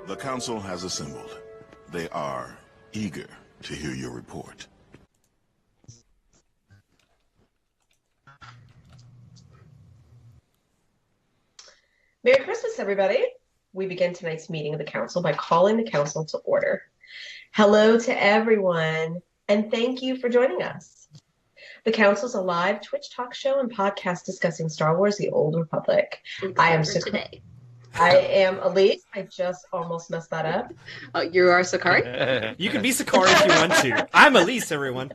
The council has assembled. They are eager to hear your report. Merry Christmas, everybody. We begin tonight's meeting of the council by calling the council to order. Hello to everyone, and thank you for joining us. The council is a live Twitch talk show and podcast discussing Star Wars: The Old Republic. I am today. I am Elise. I just almost messed that up. Oh, you are Sakari? You can be Sakari if you want to. I'm Elise, everyone.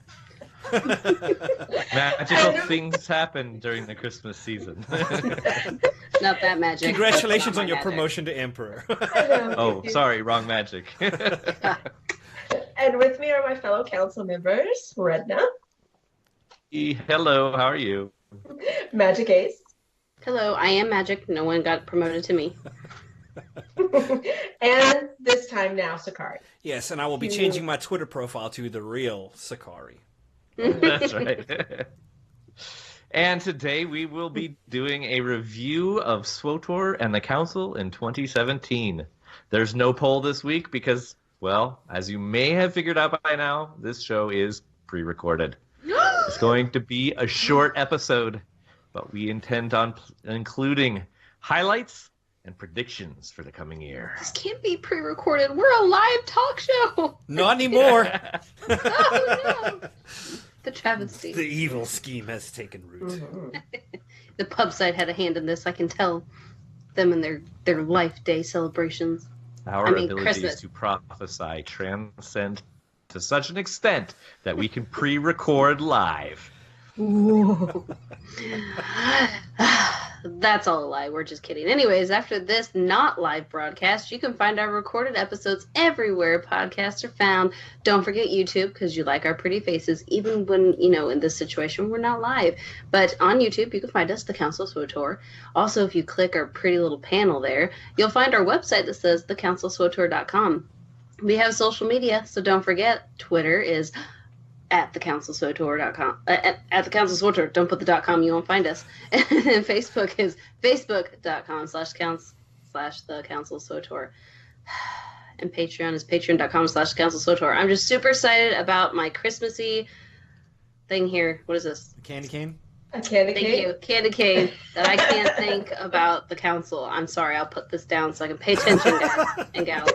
Magical things happen during the Christmas season. Not that magic. Congratulations on your promotion to Emperor. Oh, sorry, wrong magic. And with me are my fellow council members, Redna. Hello, how are you? Magic Ace. Hello, I am Magic. No one got promoted to me. And this time now, Sakari. Yes, and I will be changing my Twitter profile to the real Sakari. That's right. And today we will be doing a review of SWTOR and the Council in 2017. There's no poll this week because, well, as you may have figured out by now, this show is pre-recorded. It's going to be a short episode, but we intend on including highlights and predictions for the coming year. This can't be pre-recorded. We're a live talk show. Not anymore. Oh, no. The travesty. The evil scheme has taken root. Mm-hmm. The pub side had a hand in this. I can tell them in their life day celebrations. Our abilities Christmas. to prophesy transcend to such an extent that we can pre-record live. Ooh. That's all a lie. We're just kidding. Anyways, after this not live broadcast, you can find our recorded episodes everywhere podcasts are found. Don't forget YouTube, because you like our pretty faces, even when, in this situation, we're not live. But on YouTube, you can find us, The Council SWTOR. Also, if you click our pretty little panel there, you'll find our website that says thecouncilswtor.com. We have social media, so don't forget, Twitter is at thecouncilswtor.com. At the Council SWTOR. Don't put the .com, you won't find us. And Facebook is facebook.com/the-council-SWTOR. And Patreon is patreon.com/council-SWTOR. I'm just super excited about my Christmassy thing here. What is this? A candy cane? A candy cane? Thank you. Candy cane that I can't think about the council. I'm sorry. I'll put this down so I can pay attention, guys and gals.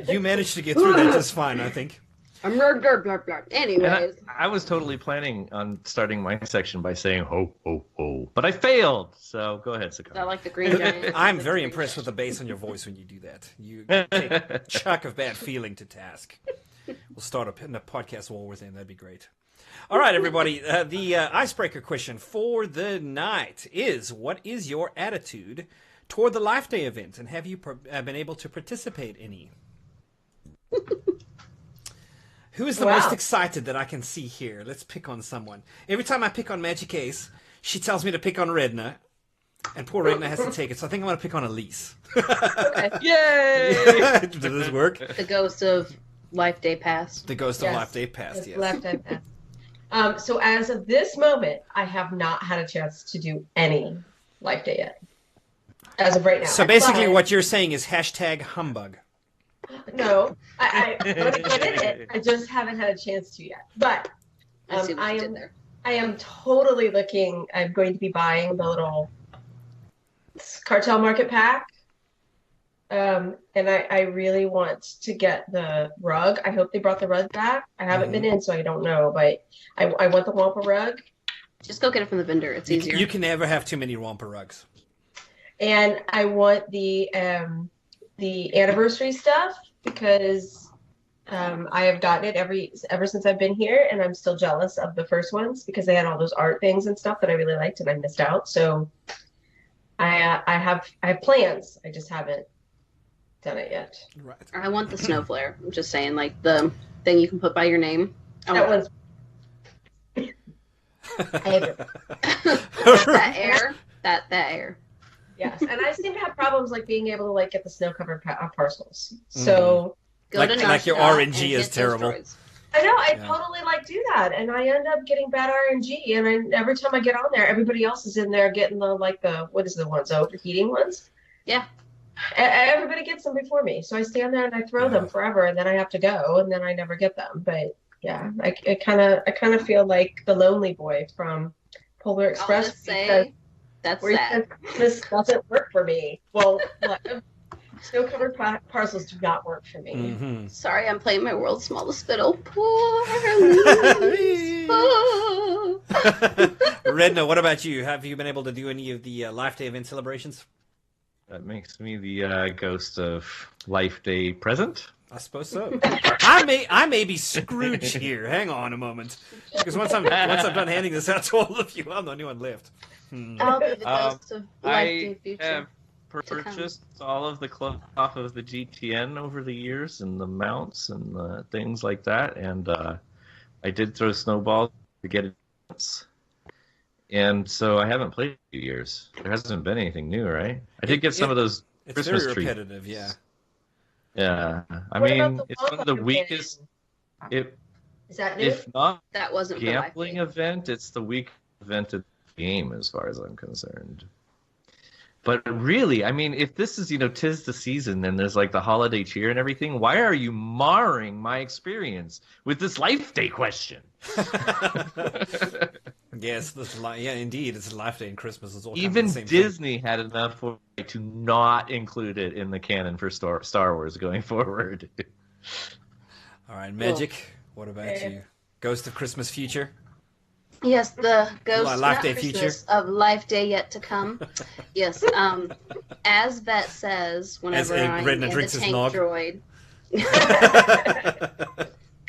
You managed to get through that just fine, I think. Anyways. I was totally planning on starting my section by saying ho, ho, ho. But I failed. So go ahead, Sakari. I like the green giant. I'm very impressed with the bass on your voice when you do that. You take a chuck of bad feeling to task. We'll start a podcast war with him. That'd be great. All right, everybody. The icebreaker question for the night is, what is your attitude toward the Life Day event? And have you been able to participate any? Who is the most excited that I can see here? Let's pick on someone. Every time I pick on Magic Ace, she tells me to pick on Redna. And poor Redna has to take it, so I think I'm going to pick on Elise. Okay. Yay! Does this work? The ghost of Life Day Past. The ghost of Life Day Past, yes. Life Day Past. So as of this moment, I have not had a chance to do any Life Day yet. As of right now. So basically what you're saying is #humbug. No, I want to get in it. I just haven't had a chance to yet. But I am totally looking. I'm going to be buying the little cartel market pack. And I really want to get the rug. I hope they brought the rug back. I haven't been in, so I don't know. But I want the Wampa rug. Just go get it from the vendor. It's easier. You can never have too many Wampa rugs. And I want the anniversary stuff because I have gotten it ever since I've been here, and I'm still jealous of the first ones because they had all those art things and stuff that I really liked, and I missed out. So I have plans. I just haven't done it yet. Right. I want the snow flare. I'm just saying, like the thing you can put by your name. That one's. That air. That air. Yes, and I seem to have problems like being able to like get the snow covered parcels. So like your RNG is terrible. I know, I totally do that, and I end up getting bad RNG. And every time I get on there, everybody else is in there getting the what is the ones overheating ones? Yeah. Everybody gets them before me, so I stand there and I throw them forever, and then I have to go, and then I never get them. But yeah, I kind of feel like the lonely boy from Polar Express. I'll just say that's sad. This doesn't work for me. Well, snow-covered parcels do not work for me. Mm-hmm. Sorry, I'm playing my world's smallest fiddle. Poor Elise. Oh. Redna, what about you? Have you been able to do any of the Life Day event celebrations? That makes me the ghost of Life Day present. I suppose so. I may be Scrooge here. Hang on a moment, because once I'm done handing this out to all of you, I'm the only one left. I'll be the ghost of Life Day future. I have purchased all of the cloth off of the GTN over the years, and the mounts and things like that, and I did throw snowballs to get it. And so I haven't played in a few years. There hasn't been anything new, right? I did get some of those Christmas trees. It's very repetitive, yeah. Yeah, I mean, it's one of the weakest. Is that new? If not that wasn't gambling event, it's the weakest event of the game as far as I'm concerned. But really, I mean, if this is, 'tis the season and there's like the holiday cheer and everything, why are you marring my experience with this Life Day question? Yes, indeed, it's Life Day and Christmas is all even the same Disney had enough for to not include it in the canon for Star Wars going forward. All right, Magic. What about you? Ghost of Christmas Future. Yes, the ghost Life Day future of Life Day yet to come. Yes, as Vet says, whenever I'm in the tank droid.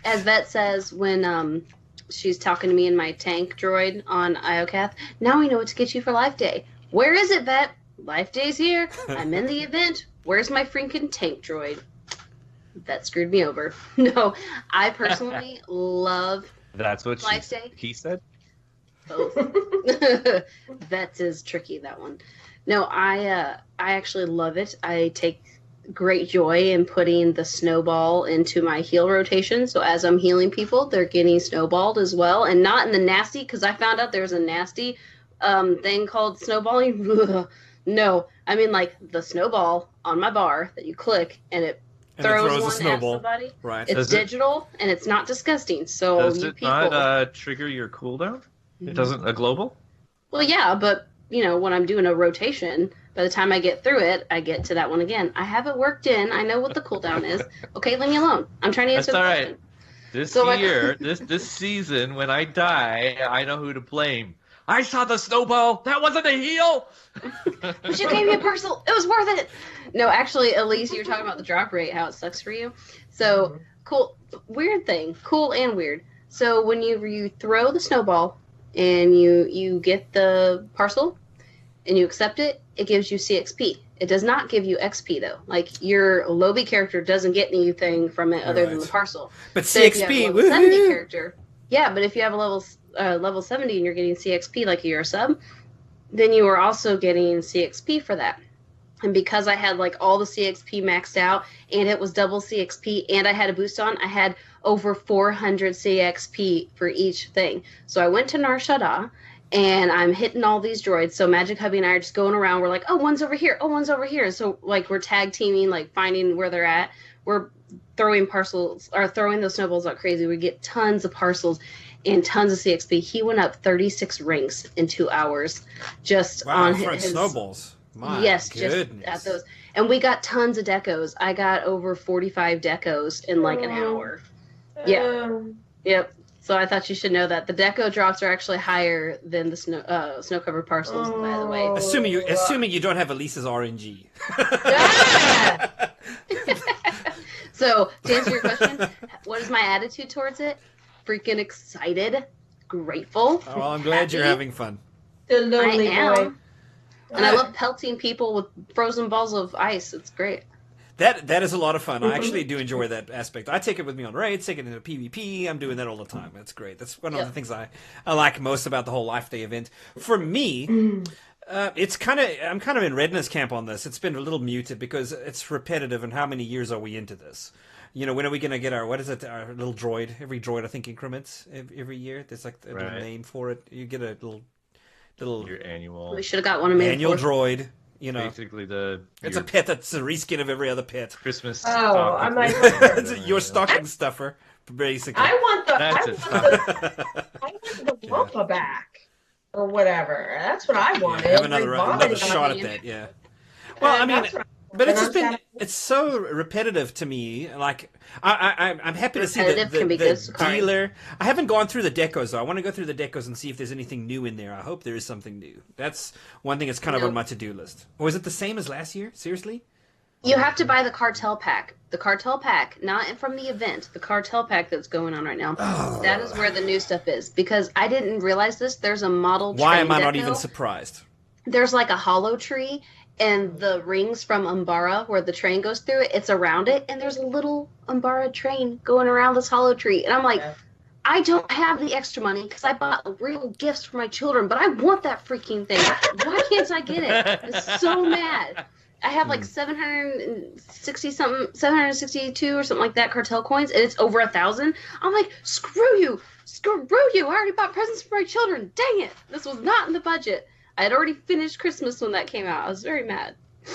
As Vet says when she's talking to me in my tank droid on Iocath. Now we know what to get you for Life Day. Where is it, Vet? Life Day's here. I'm in the event. Where's my freaking tank droid? That screwed me over. No, I personally love That's what Life Day. He said? Both. Vets is tricky, that one. No, I actually love it. I take great joy in putting the snowball into my heal rotation. So as I'm healing people, they're getting snowballed as well. And not in the nasty, because I found out there's a nasty thing called snowballing. No, I mean like the snowball on my bar that you click and it throws one at somebody. Right. It's digital and it's not disgusting. So does it not trigger your cooldown? It doesn't a global? Well, yeah, but when I'm doing a rotation, by the time I get through it, I get to that one again. I have it worked in. I know what the cooldown is. Okay, leave me alone. I'm trying to answer the question. This year, this season, when I die, I know who to blame. I saw the snowball. That wasn't a heal. But you gave me a parcel. It was worth it. No, actually, Elise, you were talking about the drop rate, how it sucks for you. So, cool. Weird thing. Cool and weird. So, when you throw the snowball and you get the parcel and you accept it, it gives you CXP. It does not give you XP, though. Like, your Lobby character doesn't get anything from it other than the parcel. But CXP, level 70 character. Yeah, but if you have a level 70 and you're getting CXP like you're a sub, then you are also getting CXP for that. And because I had like all the CXP maxed out and it was double CXP and I had a boost on, I had over 400 CXP for each thing. So I went to Nar Shaddaa and I'm hitting all these droids. So Magic Hubby and I are just going around. We're like, oh, one's over here. Oh, one's over here. So like we're tag teaming, like finding where they're at. We're throwing parcels or throwing those snowballs like crazy. We get tons of parcels and tons of CXP. He went up 36 ranks in 2 hours just on his snowballs. My yes, goodness. just at those. And we got tons of decos. I got over 45 decos in like an hour. Yeah. Yep. So I thought you should know that the deco drops are actually higher than the snow-covered parcels, by the way. Assuming you don't have Elise's RNG. So to answer your question, what is my attitude towards it? Freaking excited, grateful. Oh, well, I'm glad you're having fun. The lonely boy. And I love pelting people with frozen balls of ice. It's great. That is a lot of fun. I actually do enjoy that aspect. I take it with me on raids, take it into PvP. I'm doing that all the time. That's great. That's one of the things I like most about the whole Life Day event. For me, I'm kind of in Redna's camp on this. It's been a little muted because it's repetitive. And how many years are we into this? When are we going to get our our little droid? Every droid, I think, increments every year. There's like a little name for it. You get a little your annual. We should have got one of made annual droid. You know, basically it's a pet that's a reskin of every other pet. Christmas. I'm like, Your stocking stuffer, basically. I want the Yeah. Wampa back or whatever. That's what I wanted. Have another Vomiting on shot me. at that. Yeah. Well, I mean, That's what I but it's wanted. just been, it's so repetitive to me. Like, I'm happy to see Repetitive can be the good. Sorry. dealer. I haven't gone through the decos, though. I want to go through the decos and see if there's anything new in there. I hope there is something new. That's one thing that's kind of on my to-do list. Or is it the same as last year? Seriously? You have to buy the cartel pack. The cartel pack, not from the event. The cartel pack that's going on right now. Oh. That is where the new stuff is. Because I didn't realize this. There's a model Why train am I not deco. even surprised? There's like a hollow tree, and the rings from Umbara, where the train goes through it, it's around it, and there's a little Umbara train going around this hollow tree. And I'm like, I don't have the extra money because I bought real gifts for my children, but I want that freaking thing. Why can't I get it? I'm so mad. I have like 762 or something like that cartel coins, and it's over 1,000. I'm like, screw you. I already bought presents for my children. Dang it. This was not in the budget. I had already finished Christmas when that came out. I was very mad. I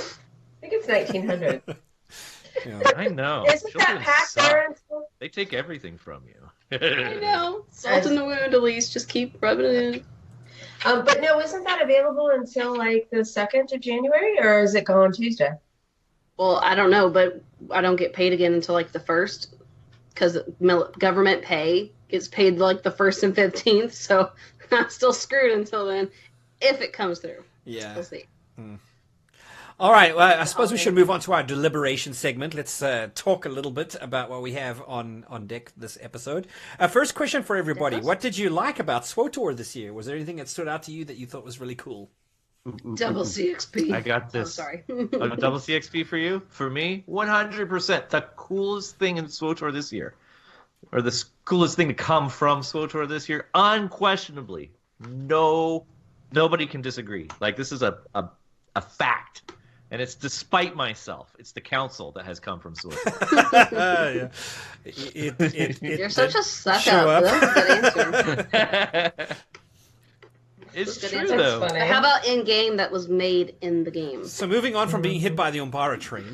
think it's 1900. I know. Isn't that Children pack suck. there? They take everything from you. I know. Salt in the wound, Elise. Just keep rubbing it in. But no, isn't that available until like the 2nd of January, or is it gone Tuesday? Well, I don't know, but I don't get paid again until like the 1st because government pay gets paid like the 1st and 15th. So I'm still screwed until then, if it comes through. Yeah. We'll see. All right, well, I suppose we should move on to our deliberation segment. Let's talk a little bit about what we have on deck this episode. First question for everybody. What did you like about SWTOR this year? Was there anything that stood out to you that you thought was really cool? Double CXP. I got this. Oh, sorry. Double CXP for you? For me, 100%. The coolest thing in SWTOR this year, or the coolest thing to come from SWTOR this year, unquestionably. Nobody can disagree. Like, this is a fact. And it's despite myself. It's the council that has come from SWTOR. You're such a suck show up. up. That's a good answer. It's Good true, answer. though. Funny. How about in game that was made in the game? So moving on from being hit by the Umbara train.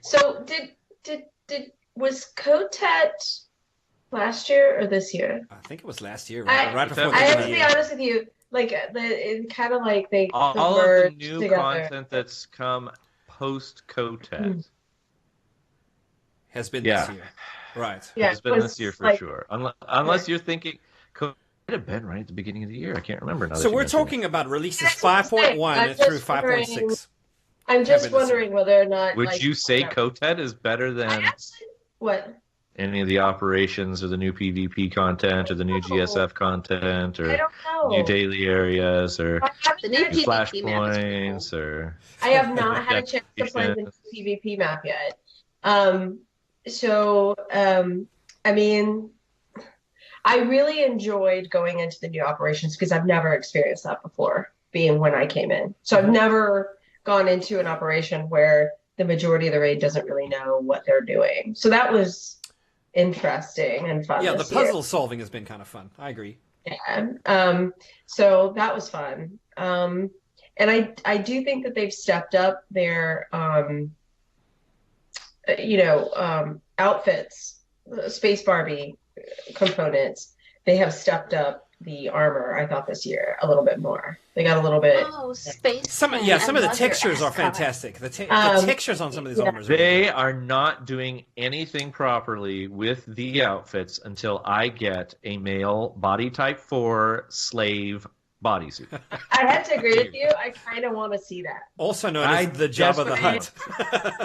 So was Kotet last year or this year? I think it was last year, I- right before the I end have of to the be year. honest with you. Like it kind of like they All of the converged new together. content that's come post Kotet Has been Yeah. this year. Right. Yeah, has been it was this year for like- sure. Unless you're thinking Kotet might have been right at the beginning of the year. I can't remember now. So that you we're mention it. talking about releases That's what I'm saying. 5.1 I'm through just wondering- 5.6. I'm just Have been this wondering whether or not. Would like, you say whatever. Kotet is better I than actually, what? any of the operations or the new PvP content or the new GSF content I or don't know. new daily areas or I haven't The new had- PvP map is pretty flashpoints or I have not had a chance to play the PvP map yet. I mean, I really enjoyed going into the new operations because I've never experienced that before, being when I came in. So I've never gone into an operation where the majority of the raid doesn't really know what they're doing. So that was interesting and fun. Yeah, the this year. puzzle solving has been kind of fun. I agree. Yeah. So that was fun. And I do think that they've stepped up their, outfits, Space Barbie components. They have stepped up the armor, I thought, this year a little bit more. They got a little bit. Oh, space. Some of I the love your textures are ascot. fantastic. The textures on some of these armors are They really good. are not doing anything properly with the outfits until I get a male body type 4 slave bodysuit. I have to agree with you. I kind of want to see that. Also known I as the Jabba the desperately Hutt.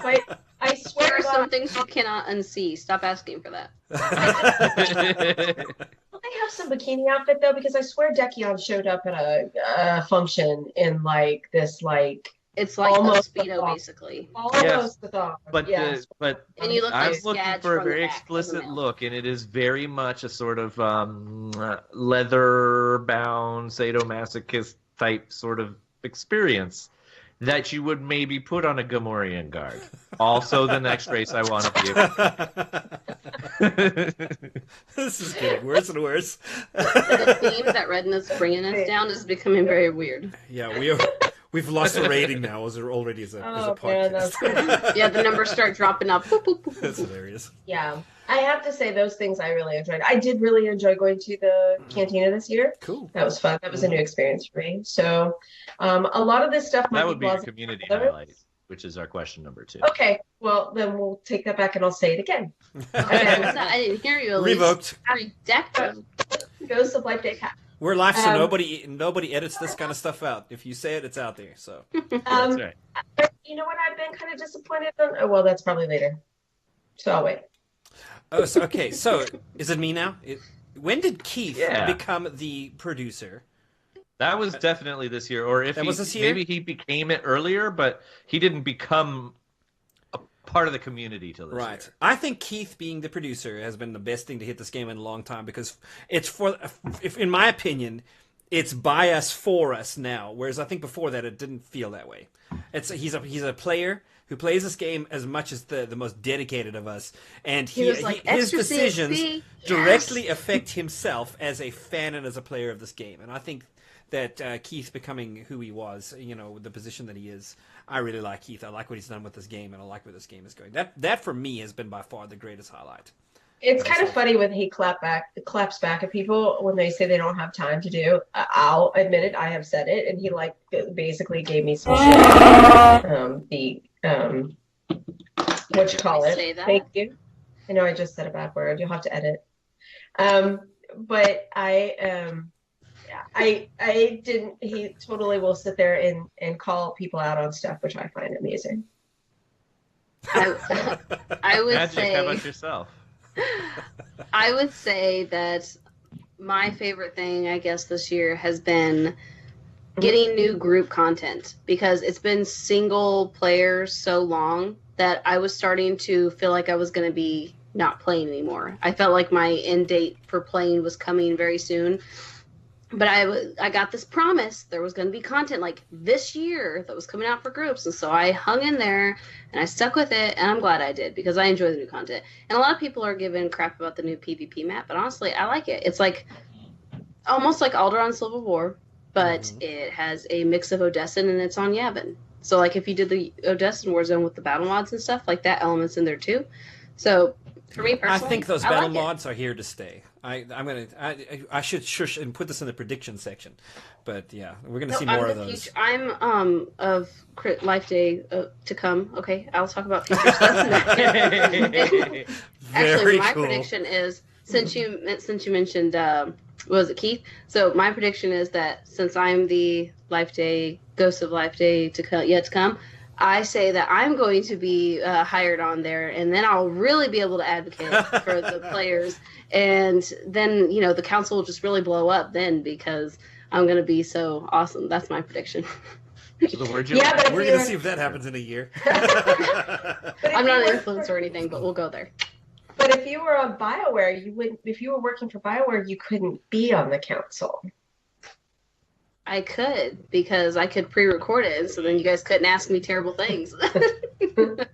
But I swear There are to some God, things you cannot unsee. Stop asking for that. don't they have some bikini outfit though? Because I swear Dekion showed up at a function in like this like It's like Almost a Speedo, a- basically. almost the thong. But Yes. And you look I'm like looking Skadge for a from the very back as a explicit male. look, and it is very much a sort of leather-bound sadomasochist type sort of experience that you would maybe put on a Gamorrean guard. Also, the next race I want to be able This is getting worse and worse. The theme that Redness bringing us down is becoming very weird. Yeah, we've lost a rating now already as a podcast. Man, Yeah, the numbers start dropping up. Boop, boop, boop, boop, That's boop. hilarious. yeah. I have to say those things I really enjoyed. I did really enjoy going to the cantina this year. Cool. That was fun. That was a new experience for me. So, a lot of this stuff might That would be a plausible. community highlight, which is our question number 2. Okay, well then we'll take that back and I'll say it again. I didn't hear you. Elise. Revoked. Redacted. Ghost of Life Day Pack. We're live, so Um, nobody edits this kind of stuff out. If you say it, it's out there. So That's right. You know what I've been kind of disappointed on? Oh, well, that's probably later. So I'll wait. okay. So is it me now? When did Keith become the producer? That was definitely this year, or if That he, was this year? maybe he became it earlier, but he didn't become a part of the community till this Right. year. I think Keith being the producer has been the best thing to hit this game in a long time because it's in my opinion, it's by us for us now. Whereas I think before that it didn't feel that way. He's a player who plays this game as much as the most dedicated of us, and was like, his "Extra decisions CXP, yes." directly affect himself as a fan and as a player of this game. And I think that Keith becoming who he was, the position that he is, I really like Keith. I like what he's done with this game, and I like where this game is going. That for me has been by far the greatest highlight. It's kind of funny when he claps back at people when they say they don't have time to do. I'll admit it. I have said it, and he basically gave me some shit. What you call it? Say that? Thank you. I know I just said a bad word. You'll have to edit. But I didn't. He totally will sit there and call people out on stuff, which I find amusing. I would Magic, say. how about yourself? I would say that my favorite thing, I guess, this year has been getting new group content because it's been single player so long that I was starting to feel like I was going to be not playing anymore. I felt like my end date for playing was coming very soon. But I got this promise there was going to be content like this year that was coming out for groups. And so I hung in there and I stuck with it. And I'm glad I did because I enjoy the new content. And a lot of people are giving crap about the new PvP map. But honestly, I like it. It's like almost like Alderaan Civil War, but it has a mix of Odessan and it's on Yavin. So like if you did the Odessan Warzone with the battle mods and stuff, like that element's in there too. So for me personally, I think those battle like mods are here to stay. I should shush and put this in the prediction section, but yeah, we're gonna see more of those. I'm of Life Day to come. Okay, I'll talk about future stuff. Actually, Very my cool. prediction is since you mentioned was it Keith? So my prediction is that since I'm the Life Day Ghost of Life Day yet to come, I say that I'm going to be hired on there, and then I'll really be able to advocate for the players. And then, the council will just really blow up then because I'm going to be so awesome. That's my prediction. So the word you Yeah, but We're gonna see if that happens in a year. I'm not an influencer or anything, but we'll go there. But if you were on BioWare, you wouldn't. If you were working for BioWare, you couldn't be on the council. I could, because I could pre-record it, so then you guys couldn't ask me terrible things.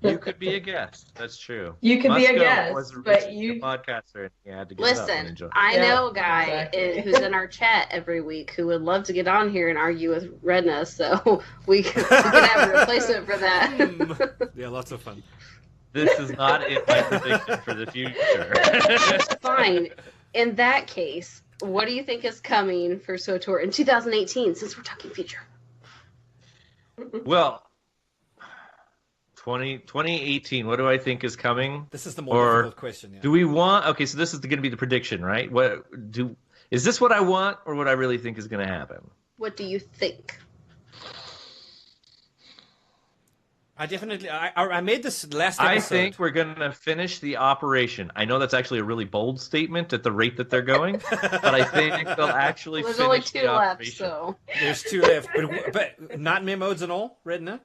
You could be a guest. That's true. You could be a Musco guest, was but originally you. a podcaster, and he had to give it up and Listen, enjoy. I Yeah, know a guy exactly. who's in our chat every week who would love to get on here and argue with Redness, so we can have a replacement for that. Yeah, lots of fun. This is not in my prediction for the future. Fine. In that case, what do you think is coming for SWTOR in 2018, since we're talking future? Well, 2018, what do I think is coming? This is the more difficult question. Yeah. Do we want... Okay, so this is going to be the prediction, right? Is this what I want or what I really think is going to happen? What do you think? I made this last episode. I think we're going to finish the operation. I know that's actually a really bold statement at the rate that they're going, but I think they'll actually There's finish only the 2 left, operation. so... There's 2 left, but nightmare modes and all, Redna?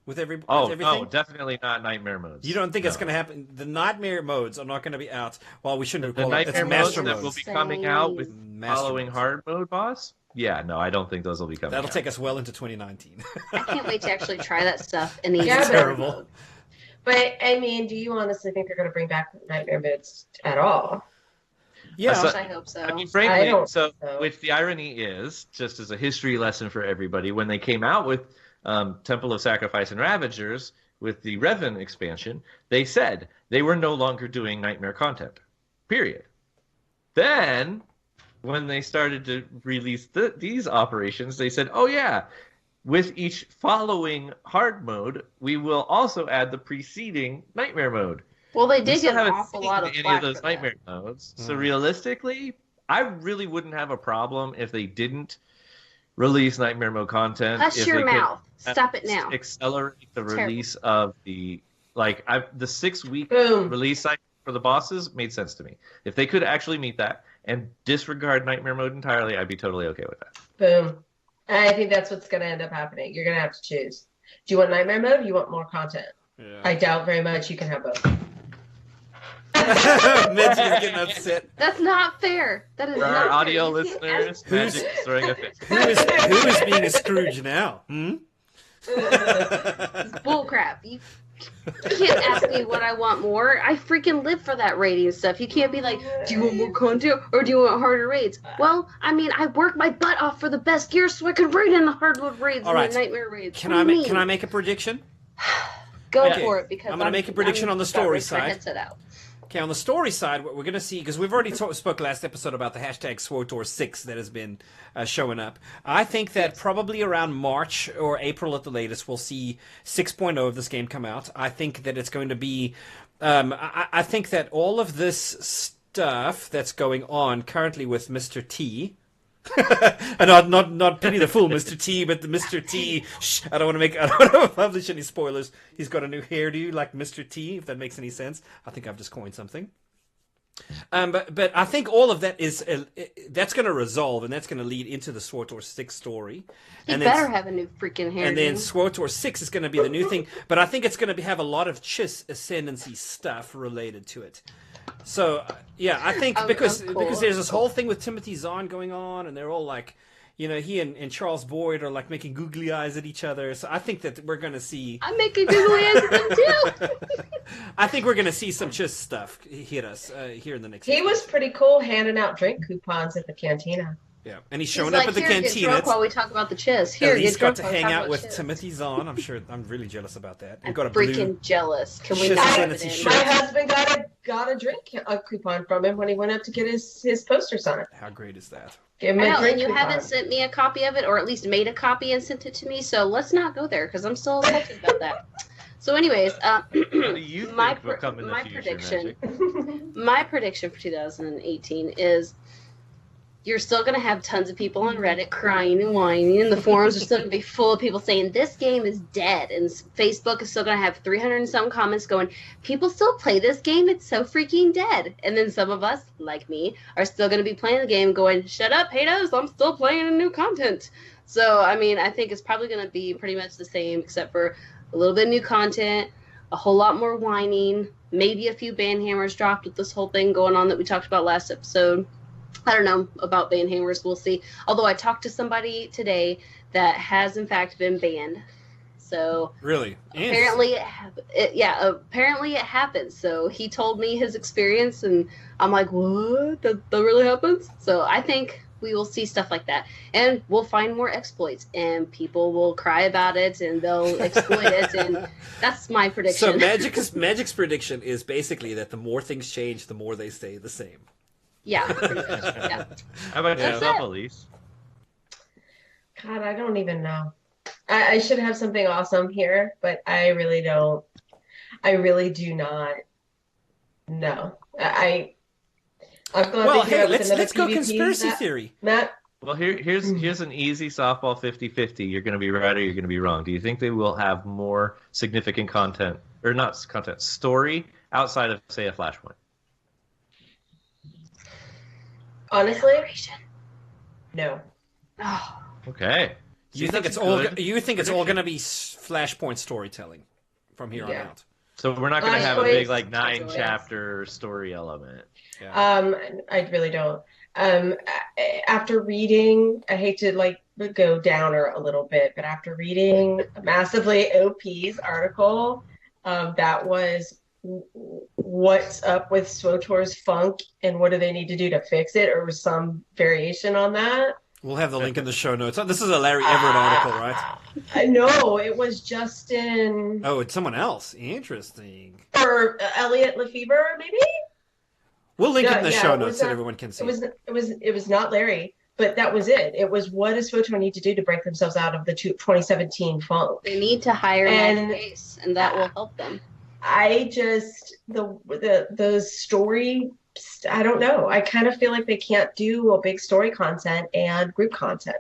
With everything? No, definitely not nightmare modes. You don't think it's No. going to happen? The nightmare modes are not going to be out. Well, we shouldn't The call it. It's nightmare modes master that will modes. be coming out with Master following modes. hard mode boss? Yeah, no, I don't think those will be coming That'll out. take us well into 2019. I can't wait to actually try that stuff in the Yeah, but- Terrible. But I mean, do you honestly think they're going to bring back nightmare modes at all? Yeah, I hope so. I mean, frankly, so. With the irony is, just as a history lesson for everybody, when they came out with Temple of Sacrifice and Ravagers with the Revan expansion, they said they were no longer doing nightmare content. Period. Then, when they started to release these operations, they said, "Oh yeah, with each following hard mode, we will also add the preceding nightmare mode." Well, they did still get an haven't awful seen lot of any flack of those for nightmare that. modes. So realistically, I really wouldn't have a problem if they didn't release nightmare mode content. Hush if your they mouth. Stop it now. Accelerate the Terrible. release of the the 6-week Boom. release cycle for the bosses made sense to me. If they could actually meet that and disregard nightmare mode entirely, I'd be totally okay with that. Boom. I think that's what's going to end up happening. You're going to have to choose. Do you want nightmare mode or do you want more content? Yeah. I doubt very much you can have both. Mitch is getting upset. That's not fair. That is For not our fair. audio You can't listeners, ask- Magic is throwing a fit. Who is being a Scrooge now? It's bull crap. You can't ask me what I want more. I freaking live for that rating stuff. You can't be like, do you want more content or do you want harder raids? Well, I mean, I work my butt off for the best gear so I can raid in the hard mode raids All right. and the nightmare raids. Can What I do you make mean? a prediction? Go Okay. for it because I'm gonna make a prediction on the story got my side. headset out. Okay, on the story side, what we're going to see, because we've already spoke last episode about the hashtag SWTOR6 that has been showing up. I think that probably around March or April at the latest, we'll see 6.0 of this game come out. I think that it's going to be... I think that all of this stuff that's going on currently with Mr. T... and not Pity the Fool, Mr. T, but the Mr. T. I don't want to publish any spoilers. He's got a new hairdo like Mr. T, if that makes any sense. I think I've just coined something. But I think all of that is that's going to resolve, and that's going to lead into the SWTOR 6 story. He and better then, have a new freaking hair. and then SWTOR 6 is going to be the new thing. But I think it's going to have a lot of Chiss Ascendancy stuff related to it. So yeah, I think because there's this whole thing with Timothy Zahn going on, and they're all like, you know, he and Charles Boyd are like making googly eyes at each other. So I think that we're going to see. I'm making googly eyes at them too. I think we're going to see some Chiss stuff hit us here in the next. He was pretty cool handing out drink coupons at the cantina. Yeah, and he's showing He's up at the "Here, get cantina. drunk while we talk about the Chiss. Here, At least get got drunk to while we hang talk out about with Chiss." Timothy Zahn. I'm really jealous about that. And I'm got a freaking blue. jealous. Can we Chiss not? Ascendancy have it in? shirt. My husband got a drink coupon from him when he went up to get his poster signed. How great is that? Give him I a know, drink and you coupon. haven't sent me a copy of it, or at least made a copy and sent it to me. So let's not go there because I'm still salty about that. So, anyways, What do you my think will come in the future, prediction, Magic? my prediction for 2018 is you're still going to have tons of people on Reddit crying and whining, and the forums are still going to be full of people saying this game is dead, and Facebook is still going to have 300 and some comments going, people still play this game, it's so freaking dead. And then some of us, like me, are still going to be playing the game going, shut up, haters, I'm still playing new content. So, I mean, I think it's probably going to be pretty much the same, except for a little bit of new content, a whole lot more whining, maybe a few banhammers dropped with this whole thing going on that we talked about last episode. I don't know about banhammers. We'll see. Although I talked to somebody today that has in fact been banned. So Really? apparently, apparently it happens. So he told me his experience, and I'm like, what? That really happens? So I think we will see stuff like that, and we'll find more exploits, and people will cry about it, and they'll exploit it, and that's my prediction. So Magic's prediction is basically that the more things change, the more they stay the same. Yeah, pretty much. Yeah. How about Yeah. yourself, Elise? God, I don't even know. I should have something awesome here, but I really don't. I really do not know. I'm glad Well, they came hey, up with another let's go PvP, conspiracy theory. Matt. Well, here's an easy softball 50-50. You're going to be right or you're going to be wrong. Do you think they will have more significant content, or not content, story outside of, say, a Flashpoint? Honestly, no. Oh, Okay. You think it's all going to be Flashpoint storytelling from here on Yeah. out? So we're not going to have a Flashpoint, big like 9 yes. chapter story element. Yeah. I really don't. After reading, I hate to go downer a little bit, but after reading Massively OP's article, that was what's up with SWTOR's funk and what do they need to do to fix it, or some variation on that. We'll have the link in the show notes. Oh, this is a Larry Everett article, right? I know, it was Justin. Oh, it's someone else. Interesting. Or Elliot Lefevre, maybe? We'll link it in the show notes so everyone can see. It was not Larry, but that was it. It was, what does SWTOR need to do to break themselves out of the 2017 funk? They need to hire an face, and that will help them. I just, the story, I don't know. I kind of feel like they can't do a big story content and group content.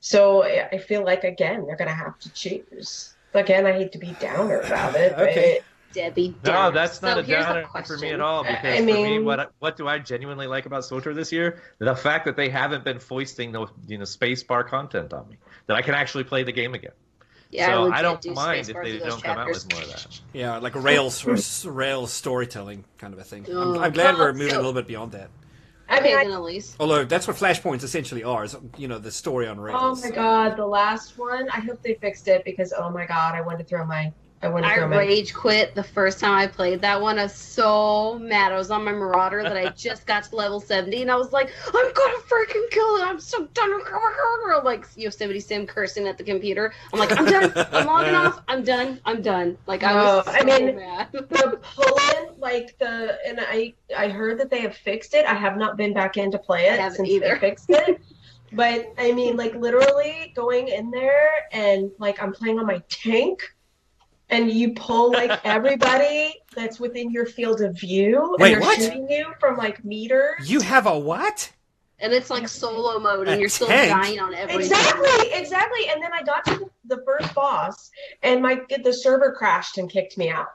So I feel like, again, they're going to have to choose. Again, I hate to be downer about it. Okay. Debbie Downer. No, Downer. that's not a downer for me at all. Because for me, what do I genuinely like about SWTOR this year? The fact that they haven't been foisting the space bar content on me. That I can actually play the game again. Yeah, so I don't mind if they don't come out with more of that. Yeah, like a Rails storytelling kind of a thing. I'm glad we're moving a little bit beyond that. Okay, then Elise. Although that's what Flashpoints essentially are, is, the story on Rails. Oh my god, the last one. I hope they fixed it because, oh my god, I wanted to throw my... I rage quit the first time I played that one. I was so mad. I was on my Marauder that I just got to level 70, and I was like, I'm gonna freaking kill it. I'm so done. Like Yosemite Sim cursing at the computer. I'm like, I'm done. I'm logging off. I'm done. Like, I was so mad. The pull-in, and I heard that they have fixed it. I have not been back in to play it since they fixed it. But, I mean, like, literally going in there and, like, I'm playing on my tank. And you pull, like, everybody that's within your field of view. Wait, and they're shooting you from, like, meters. You have a what? And it's, like, solo mode, and you're still dying on everything. Exactly. And then I got to the first boss, and the server crashed and kicked me out.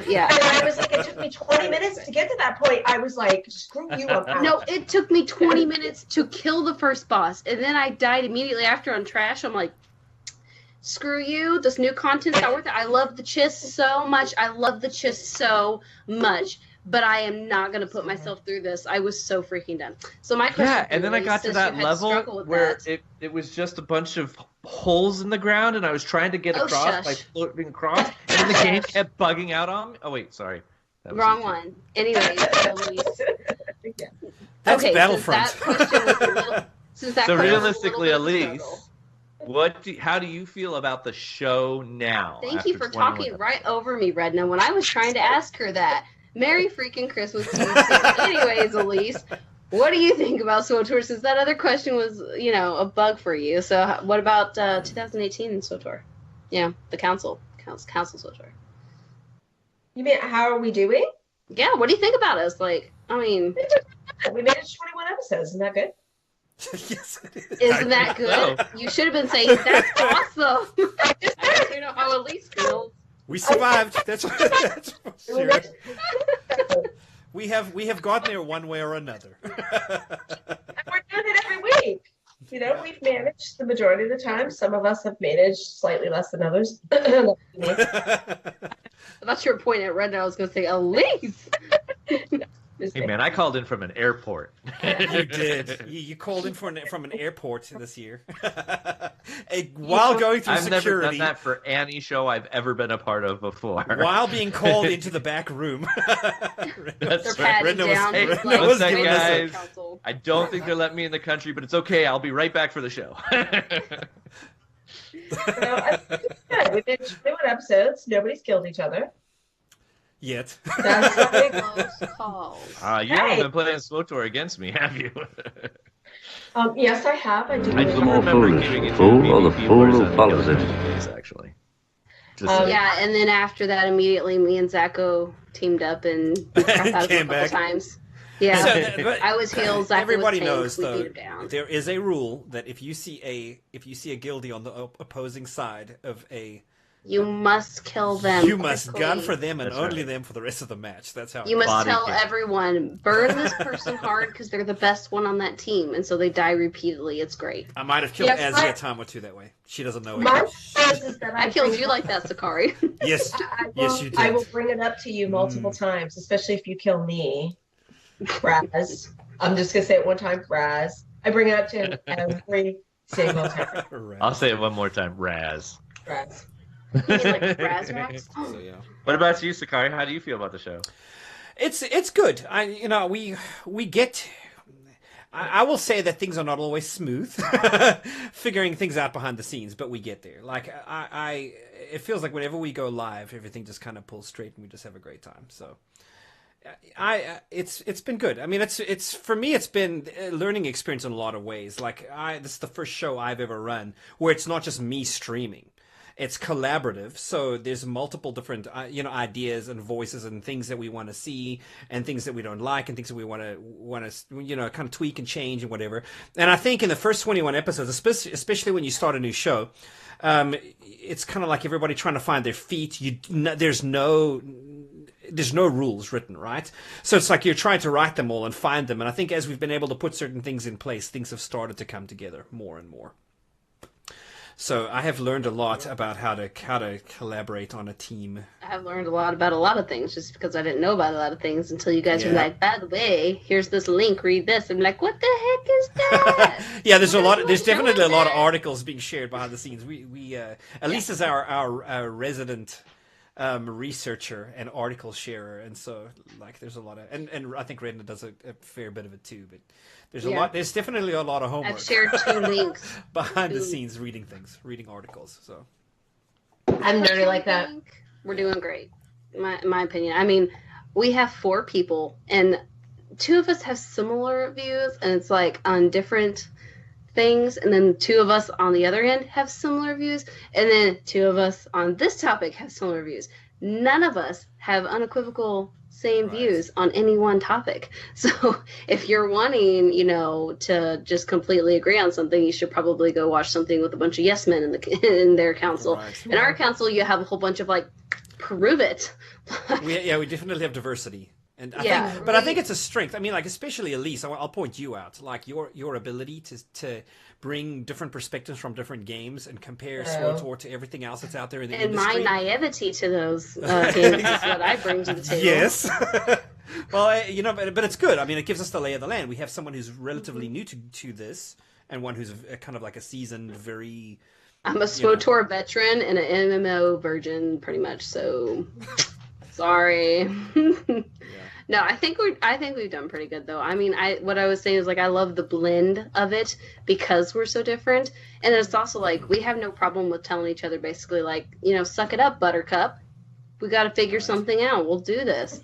Yeah. And I was like, it took me 20 minutes to get to that point. I was like, screw you, I'm out. No, it took me 20 minutes to kill the first boss. And then I died immediately after on trash. I'm like, screw you, this new content's not worth it. I love the chest so much. But I am not going to put myself through this. I was so freaking done. So my question... Yeah, and then I got to that level where it was just a bunch of holes in the ground, and I was trying to get across by floating across, and the game kept bugging out on me. Oh, wait, sorry. Wrong one. Anyway, That's Battlefront. So realistically, Elise... How do you feel about the show now? Thank you for talking right over me, Redna, when I was trying to ask her that. Merry freaking Christmas to you too. Anyways, Elise, what do you think about SWTOR? Since that other question was, a bug for you. So what about 2018 in SWTOR? Yeah, the Council SWTOR. You mean, how are we doing? Yeah, what do you think about us? Like, I mean... We made it to 21 episodes. Isn't that good? Yes, it is. Isn't that good? You should have been saying, that's awesome. I don't know how Elise feels. We survived. That's sure. We have gotten there one way or another. And we're doing it every week. We've managed the majority of the time. Some of us have managed slightly less than others. I thought you were pointing at Red, and I was going to say, Elise. Hey man, I called in from an airport. You did. You called in from an airport this year. While going through security. I've never done that for any show I've ever been a part of before. While being called into the back room. That's right. What's that, guys? I don't think they're letting me in the country, but it's okay. I'll be right back for the show. We've been 21 episodes. Nobody's killed each other. Yet. That's a big call. You haven't been playing SWTOR against me, have you? Yes, I have. I do. I do remember giving it to the fool who follows it. Actually. Yeah, and then after that, immediately me and Zacho teamed up and beat the crap out of him a couple times. Yeah, so, I was healed. Zacho everybody was knows, though, there is a rule that if you see a guildie on the opposing side of a... You must kill them. You must gun for them and only them for the rest of the match. That's how. You must tell everyone, burn this person hard because they're the best one on that team, and so they die repeatedly. It's great. I might have killed Azia Tama too that way. She doesn't know it. I killed you like that, Sakari. Yes, yes, you did. I will bring it up to you multiple times, especially if you kill me, Raz. I'm just gonna say it one time, Raz. I bring it up to him every single time. I'll say it one more time, Raz. Raz. You mean like Brass Racks? So yeah. What about you, Sakari? How do you feel about the show? It's good. We get. I will say that things are not always smooth, figuring things out behind the scenes, but we get there. Like it feels like whenever we go live, everything just kind of pulls straight, and we just have a great time. So, it's been good. I mean, it's for me, it's been a learning experience in a lot of ways. Like this is the first show I've ever run where it's not just me streaming. It's collaborative, so there's multiple different, ideas and voices and things that we want to see, and things that we don't like, and things that we want to, kind of tweak and change and whatever. And I think in the first 21 episodes, especially when you start a new show, it's kind of like everybody trying to find their feet. There's no rules written, right? So it's like you're trying to write them all and find them. And I think as we've been able to put certain things in place, things have started to come together more and more. So I have learned a lot about how to collaborate on a team. I have learned a lot about a lot of things just because I didn't know about a lot of things until you guys were like, by the way, here's this link, read this. I'm like, what the heck is that? Yeah, there's definitely a lot of articles being shared behind the scenes. We Elise is our resident researcher and article sharer, and so like there's a lot of and I think Redna does a fair bit of it too, but there's definitely a lot of homework. I've shared 2 links behind the scenes, reading articles. So I'm nerdy like that. We're doing great, in my opinion. I mean, we have 4 people, and 2 of us have similar views, and it's like on different things, and then 2 of us on the other end have similar views, and then 2 of us on this topic have similar views. None of us have unequivocal same views on any one topic. So if you're wanting, to just completely agree on something, you should probably go watch something with a bunch of yes men in their council. Right. In our council, you have a whole bunch of like, prove it. we definitely have diversity. And I think it's a strength. I mean, like, especially Elise, I'll point you out. Like, your ability to bring different perspectives from different games and compare SWTOR to everything else that's out there in the industry. And my naivety to those games is what I bring to the table. Yes. Well, but it's good. I mean, it gives us the lay of the land. We have someone who's relatively new to this, and one who's kind of like a seasoned, very... I'm a SWTOR veteran and an MMO virgin, pretty much, so... Sorry. No, I think we've done pretty good though. I mean, what I was saying is like I love the blend of it because we're so different, and it's also like we have no problem with telling each other basically like, suck it up, Buttercup. We got to figure something out. We'll do this.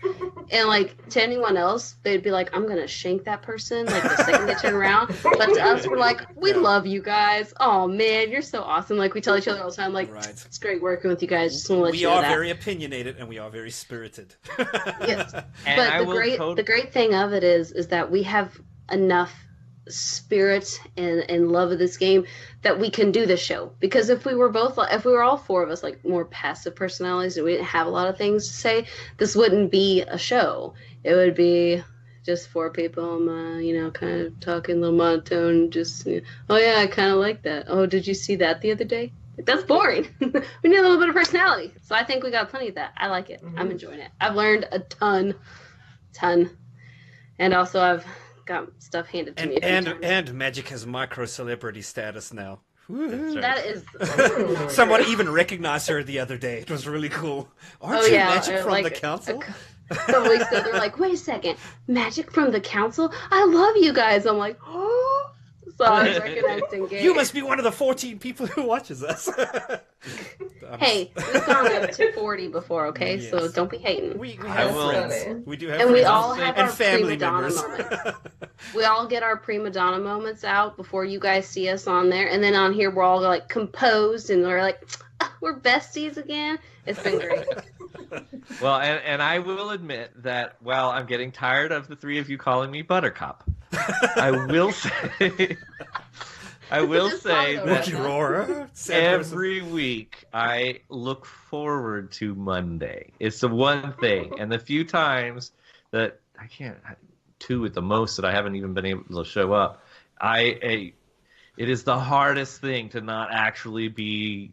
And like to anyone else, they'd be like, I'm gonna shank that person like the second they turn around. But to us, we're like, we love you guys. Oh man, you're so awesome. Like we tell each other all the time, like it's great working with you guys. Just want to let you know that. We are very opinionated and we are very spirited. Yes, but the great thing of it is that we have enough spirit and love of this game that we can do this show, because if we were all 4 of us like more passive personalities and we didn't have a lot of things to say, this wouldn't be a show. It would be just 4 people, kind of talking a little monotone, just oh yeah, I kind of like that. Oh, did you see that the other day? That's boring. We need a little bit of personality, so I think we got plenty of that. I like it. I'm enjoying it. I've learned a ton, and also I've got stuff handed to me. And Magic has micro celebrity status now. Right. That is. Someone even recognized her the other day. It was really cool. Aren't you Magic from the council? A couple weeks ago, they're like, "Wait a second, Magic from the council? I love you guys." I'm like, "Oh." So I was recognized in game. You must be one of the 14 people who watches us. Hey, we've gone up to 40 before, okay? Yes. So don't be hating. We have friends. We do have and friends. We all have our family prima members. Donna moments. We all get our prima donna moments out before you guys see us on there. And then on here, we're all like composed and we're like, we're besties again. It's been great. Well, and I will admit that while I'm getting tired of the 3 of you calling me Buttercup, I will say that every week I look forward to Monday. It's the one thing, and the few times that I can't, 2 at the most, that I haven't even been able to show up, it is the hardest thing to not actually be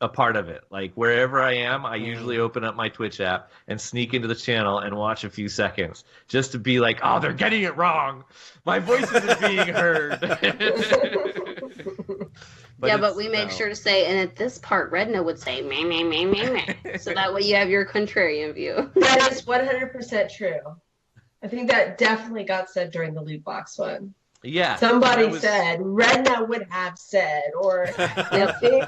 a part of it. Like wherever I am, I usually open up my Twitch app and sneak into the channel and watch a few seconds just to be like, oh, they're getting it wrong. My voice isn't being heard. but we make sure to say, and at this part, Redna would say, meh, meh, meh, meh, meh. So that way you have your contrarian view. That is 100% true. I think that definitely got said during the loot box one. Yeah. Somebody said, Redna would have said, or I think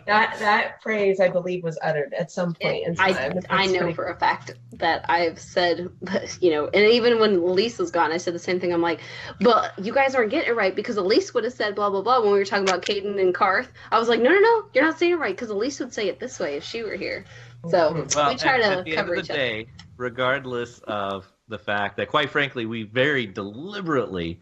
that phrase, I believe, was uttered at some point in time. I know for a fact that I've said, you know, and even when Elise was gone, I said the same thing. I'm like, but you guys aren't getting it right because Elise would have said blah, blah, blah when we were talking about Caden and Karth. I was like, no, you're not saying it right because Elise would say it this way if she were here. So we try to cover each other. Regardless of the fact that, quite frankly, we very deliberately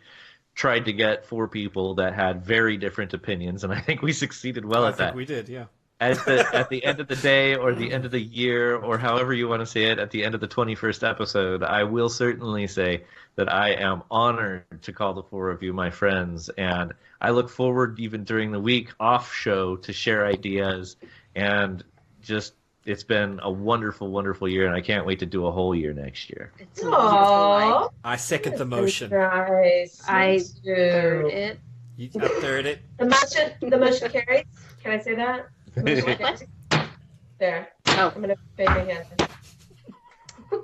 tried to get 4 people that had very different opinions, and I think we succeeded well at that. I think we did, yeah. At the end of the day, or the end of the year, or however you want to say it, at the end of the 21st episode, I will certainly say that I am honored to call the 4 of you my friends, and I look forward, even during the week off show, to share ideas, and just it's been a wonderful, wonderful year, and I can't wait to do a whole year next year. It's a wonderful I second the motion. Nice. I third it. You third it. The motion carries. Can I say that? There. Oh. I'm going to fade my hand.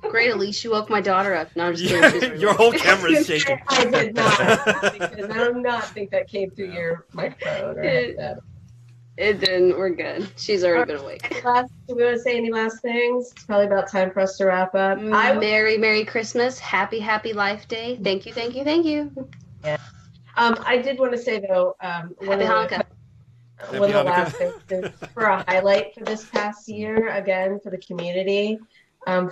Great, Elise, you woke my daughter up. No, I'm just kidding. Your whole camera's shaking. I did not. Because I do not think that came through your microphone. Or It didn't. We're good. She's already been awake. Do we want to say any last things? It's probably about time for us to wrap up. Merry Christmas. Happy Life Day. Thank you. Yeah. I did want to say, though, one of the last things is for a highlight for this past year, again, for the community,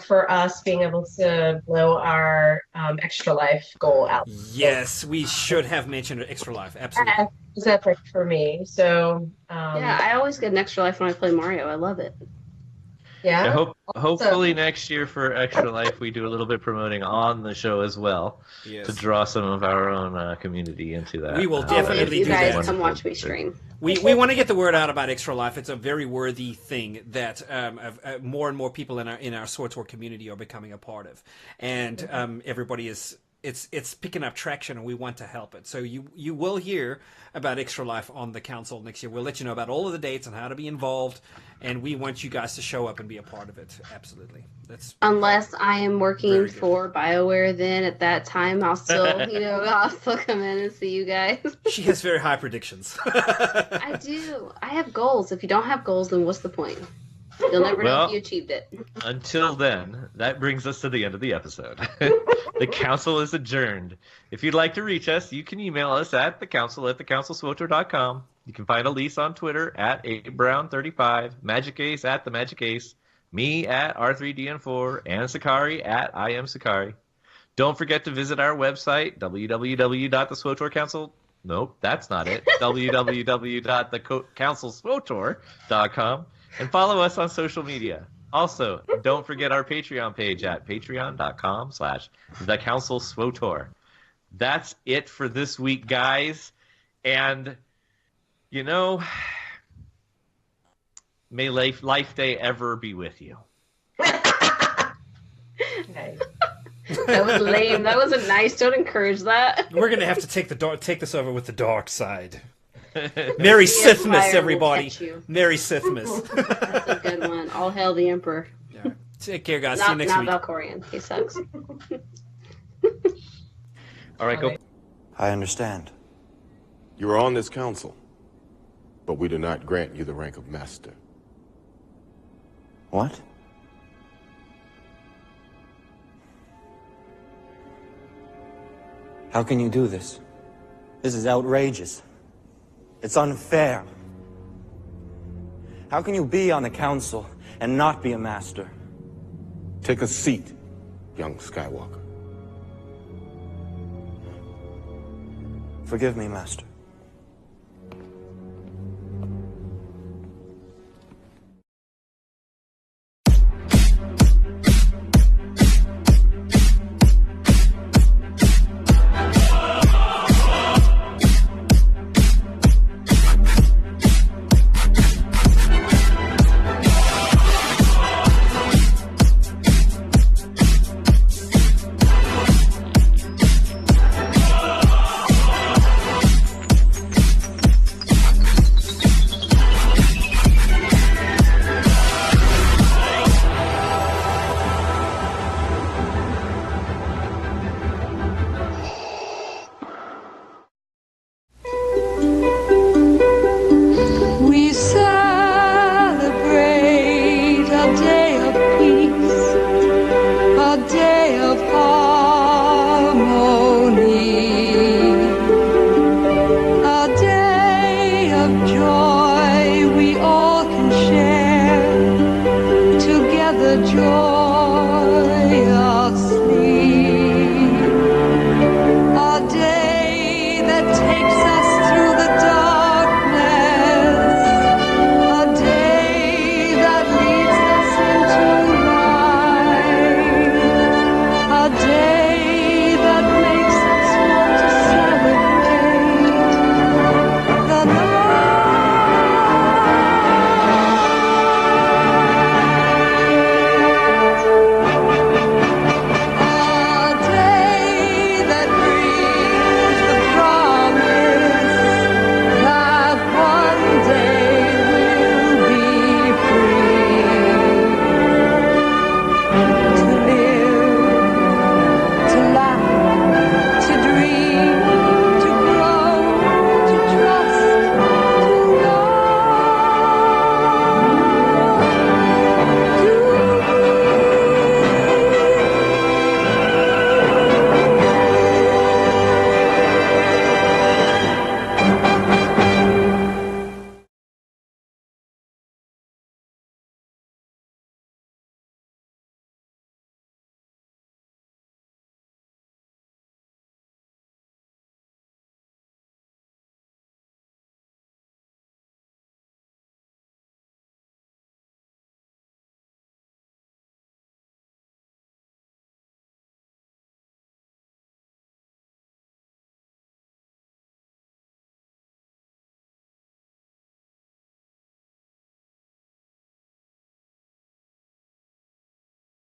for us being able to blow our Extra Life goal out. Yes, we should have mentioned Extra Life. Absolutely. It was epic for me. So yeah, I always get an Extra Life when I play Mario. I love it. Yeah. Hopefully next year for Extra Life we do a little bit promoting on the show as well to draw some of our own community into that. We will definitely do that. You guys come watch me stream. We want to get the word out about Extra Life. It's a very worthy thing that more and more people in our SWTOR community are becoming a part of, and everybody is. It's picking up traction, and we want to help it. So you will hear about Extra Life on the council next year. We'll let you know about all of the dates and how to be involved, and we want you guys to show up and be a part of it. Absolutely. Unless I am working for BioWare, then at that time I'll still, I'll still come in and see you guys. She has very high predictions. I do. I have goals. If you don't have goals, then what's the point? You'll never know if you achieved it. Until then, that brings us to the end of the episode. The council is adjourned. If you'd like to reach us, you can email us at thecouncil@thecouncilswotor.com. You can find Elise on Twitter at abrown35, Magic Ace at the Magic Ace, me at R3DN4, and Sakari at I am Sakari. Don't forget to visit our website, www.theswotorcouncil. Nope, that's not it. www.thecouncilswotor.com. And follow us on social media. Also, don't forget our Patreon page at patreon.com/thecouncilswotor. That's it for this week, guys. And, may Life Day ever be with you. Nice. That was lame. That wasn't nice. Don't encourage that. We're going to have to take this over with the dark side. Merry Sithmas, everybody. Merry Sithmas. That's a good one. All hail the Emperor. Yeah. Take care, guys. See you next week. Not Valkorian. He sucks. All right, go. I understand. You are on this council, but we do not grant you the rank of master. What? How can you do this? This is outrageous. It's unfair. How can you be on the council and not be a master? Take a seat, young Skywalker. Forgive me, Master.